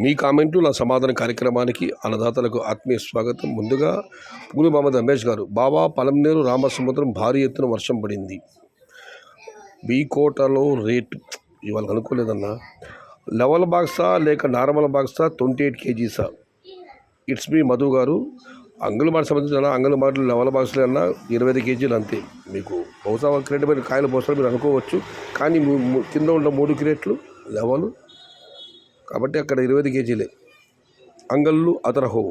మీ కామెంటు నా సమాధాన కార్యక్రమానికి అన్నదాతలకు ఆత్మీయ స్వాగతం. ముందుగా పూలి మహమ్మద్ రమేష్ గారు, బాబా పలంనేరు రామసముద్రం భారీ ఎత్తున వర్షం పడింది. కోటలో రేటు ఇవాళ కనుక్కోలేదన్నా. లెవెల్ బాక్సా లేక నార్మల్ బాక్సా 28 kgs. ఇట్స్ మీ మధు గారు. అంగుళమాటకు సంబంధించిన అంగుళమాటలు లెవెల్ బాక్స్లో అన్నా 25 kg అంతే. మీకు బహుశా క్రేట్ పైన కాయలు పోస్తారు మీరు అనుకోవచ్చు, కానీ కింద ఉన్న 3 క్రేట్లు లెవెల్ కాబట్టి అక్కడ 25 kg. అంగళ్ళు అదరహో,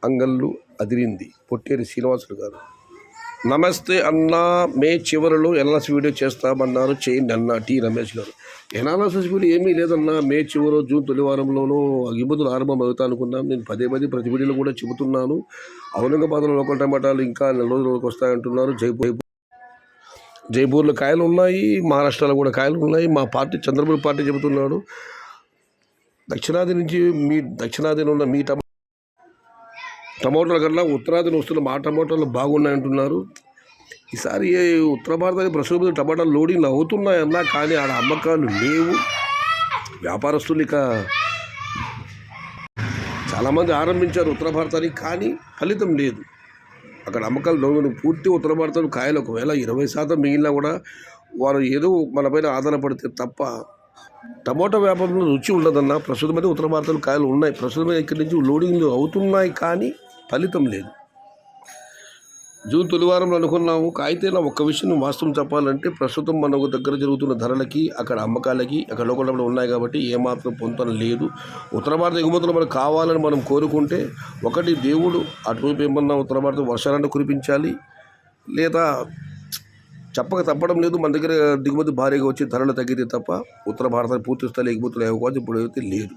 అంగళ్ళు అదిరింది. పొట్టేరి శ్రీనివాసులు గారు, నమస్తే అన్న, మే చివరిలో ఎనాలసిస్ వీడియో చేస్తామన్నారు, చేయండి అన్న. టి రమేష్ గారు, ఎనాలసిస్ వీడియో ఏమీ లేదన్నా. మే చివరో జూన్ తొలి వారంలోనూ ఇబ్బందులు ఆరంభం అవుతా అనుకున్నాం. నేను పదే ప్రతి వీడియోలో కూడా చెబుతున్నాను. ఔరంగాబాద్లో లోకల్ టమాటాలు ఇంకా 4 రోజులకు వస్తాయంటున్నారు. జైపూర్లో కాయలు ఉన్నాయి, మహారాష్ట్రలో కూడా కాయలు ఉన్నాయి. మా పార్టీ చంద్రబాబు పార్టీ చెబుతున్నాడు దక్షిణాదిన ఉన్న మీ టమాటోల కన్నా ఉత్తరాదిన వస్తున్న మా టమాటాలు బాగున్నాయంటున్నారు. ఈసారి ఉత్తర భారతానికి ప్రస్తుతం టమాటాలు లోడింగ్లు అవుతున్నాయన్నా, కానీ ఆడ అమ్మకాలు లేవు. వ్యాపారస్తులు ఇక చాలామంది ఆరంభించారు ఉత్తర భారతానికి, కానీ ఫలితం లేదు. అక్కడ అమ్మకాలు పూర్తి ఉత్తర భారతం కాయలు ఒకవేళ 20% మిగిలినా కూడా వారు ఏదో మన పైన ఆధారపడితే తప్ప టమోటా వ్యాపారంలో రుచి ఉండదన్నా. ప్రస్తుతం అయితే ఉత్తర భారతంలో కాయలు ఉన్నాయి, ప్రస్తుతం ఇక్కడి నుంచి లోడింగ్లు అవుతున్నాయి, కానీ ఫలితం లేదు. జూన్ తొలి వారంలో అనుకున్నాము. అయితే నా ఒక్క విషయం వాస్తవం చెప్పాలంటే, ప్రస్తుతం మనకు దగ్గర జరుగుతున్న ధరలకి అక్కడ అమ్మకాలకి అక్కడ లోకల్ ఉన్నాయి కాబట్టి ఏమాత్రం పొంతన లేదు. ఉత్తర భారత ఎగుమతులు మనకు కావాలని మనం కోరుకుంటే, ఒకటి దేవుడు అటువైపు ఏమన్నా ఉత్తర భారత వర్షాలను కురిపించాలి, లేదా చెప్పక తప్పడం లేదు. మన దగ్గర దిగుమతి భారీగా వచ్చి ధరలు తగ్గితే తప్ప ఉత్తర భారత పూర్తి స్థాయి ఎగుమతులు అవకాశం ఇప్పుడు అయితే లేదు.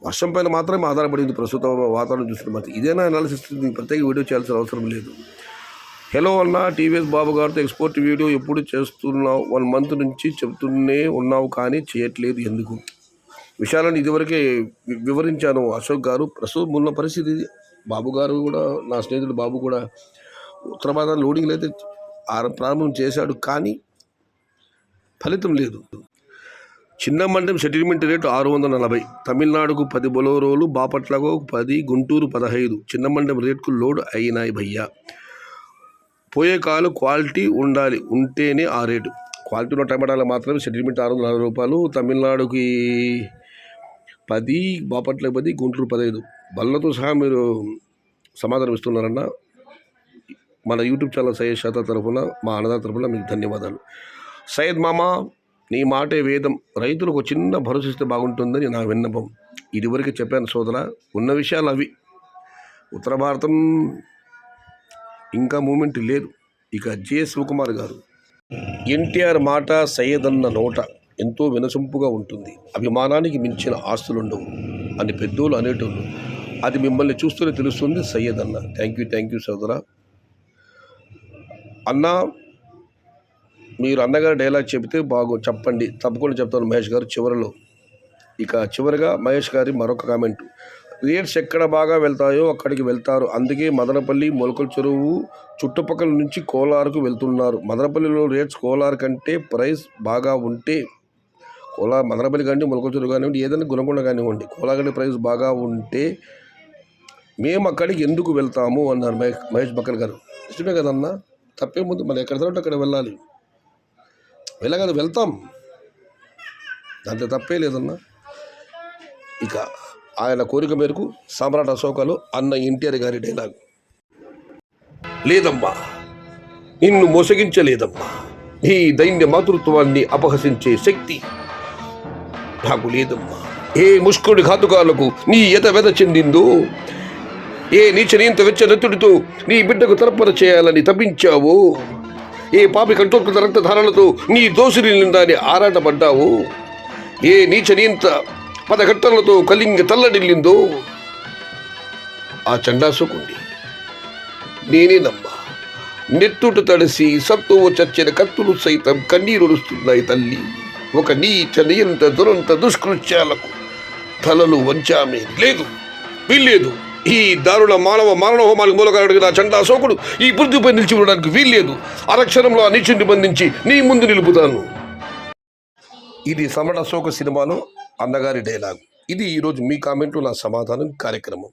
వర్షం పైన మాత్రమే ఆధారపడింది ప్రస్తుతం వాతావరణం చూస్తున్న ఇదేనా అనాలిసిస్. ప్రత్యేక వీడియో చేయాల్సిన అవసరం లేదు. హలో అన్న, టీవీఎస్ బాబు గారితో ఎక్స్పోర్ట్ వీడియో ఎప్పుడు చేస్తున్నావు? 1 month నుంచి చెప్తూనే ఉన్నావు కానీ చేయట్లేదు ఎందుకు? విషయాలను ఇదివరకే వివరించాను అశోక్ గారు. ప్రస్తుతం ఉన్న పరిస్థితి బాబు గారు కూడా, నా స్నేహితుడు బాబు కూడా ఉత్తర భారత లోడింగ్లు అయితే ప్రారంభం చేశాడు, కానీ ఫలితం లేదు. చిన్న మండలం సెటిల్మెంట్ రేటు 640. తమిళనాడుకు 10 బొలోరోలు, బాపట్లకు 10, గుంటూరు 15 చిన్న మండలం రేటుకు లోడ్ అయినాయి భయ్యా. పోయే కాలు క్వాలిటీ ఉంటేనే ఆ రేటు. క్వాలిటీ ఉన్న టమాటాలకు మాత్రమే సెటిల్మెంట్ 640 రూపాయలు. తమిళనాడుకి 10, బాపట్లకు 10, గుంటూరు 15 బళ్ళతో సహా మీరు సమాధానం ఇస్తున్నారన్న. మన యూట్యూబ్ ఛానల్ సయ్యద్ షాతా తరఫున, మా అన్నదాత తరఫున మీకు ధన్యవాదాలు. సయ్యద్ మామ, నీ మాటే వేదం. రైతులకు చిన్న భరోసా ఇస్తే బాగుంటుందని నా విన్నపం. ఇదివరకు చెప్పాను సోదరా, ఉన్న విషయాలు అవి. ఉత్తర భారతం ఇంకా మూమెంట్ లేదు. ఇక జె శివకుమార్ గారు, ఎన్టీఆర్ మాట సయ్యదన్న నోట ఎంతో వినసొంపుగా ఉంటుంది. అభిమానానికి మించిన ఆస్తులుండవు అని పెద్దోళ్ళు అనేటోళ్ళు. అది మిమ్మల్ని చూస్తూనే తెలుస్తుంది సయ్యదన్న. థ్యాంక్ యూ సోదరా. అన్నా, మీరు అన్నగారు డైలాగ్ చెబితే చెప్పండి. తప్పకుండా చెప్తాను మహేష్ గారు చివరిలో. ఇక చివరిగా మహేష్ గారి మరొక కామెంటు, రేట్స్ ఎక్కడ బాగా వెళ్తాయో అక్కడికి వెళ్తారు. అందుకే మదనపల్లి, మొలకల చెరువు చుట్టుపక్కల నుంచి కోలారుకు వెళ్తున్నారు. మదనపల్లిలో రేట్స్ కోలారు కంటే ప్రైస్ బాగా ఉంటే, మదనపల్లి కానివ్వండి, మొలకల చెరువు కానివ్వండి, ఏదైనా గుణకొండ కానివ్వండి, కోలార్ కంటే ప్రైస్ బాగా ఉంటే మేము అక్కడికి ఎందుకు వెళ్తాము అన్నారు మహేష్ బక్కల్ గారు. ఇష్టమే కదన్నా, తప్పే ముందు మనం ఎక్కడ ఉంటే అక్కడ వెళ్ళాలి. వెళ్తాం, దాంట్లో తప్పే లేదన్నా. ఇక ఆయన కోరిక మేరకు సామ్రాట్ అశోకలో అన్న ఎన్టీఆర్ గారి డైలాగ్, లేదమ్మా నిన్ను మోసగించలేదమ్మా, నీ దైన్య మాతృత్వాన్ని అపహసించే శక్తి నాకు లేదమ్మా. ఏ ముష్కుడి ఘాతుకాలకు నీ వెద చెందిందో, ఏ నీచనీంత వెచ్చనెత్తుడితో నీ బిడ్డకు తర్పణ చేయాలని తప్పించావు, ఏ పాపి కంటోత్కృత రక్తధారణలతో నీ దోషుని నిందాన్ని ఆరాటపడ్డావు, ఏ నీచనీంత పదఘట్టలతో కలింగ తల్లడిల్లిందో ఆ చండాసుకుండి నేనేనమ్మా. నెత్తుట తడిసి సత్తువు చచ్చిన కత్తులు సైతం కన్నీరుడుస్తున్నాయి తల్లి. ఒక నీచ నియంత దురంత దుష్కృత్యాలకు తలలు వంచామే లేదు, వీల్లేదు. ఈ దారుణ మానవ హోమానికి మూలకారుడికి నా చండాశోకుడు ఈ పృథ్వీపై నిలిచి ఉండడానికి వీల్లేదు. అరక్షణంలో ఆ నీచుని బంధించి నీ ముందు నిలుపుతాను. ఇది సమ్రాట్ అశోక సినిమాలో అన్నగారి డైలాగ్. ఇది ఈరోజు మీ కామెంట్లో నా సమాధానం కార్యక్రమం.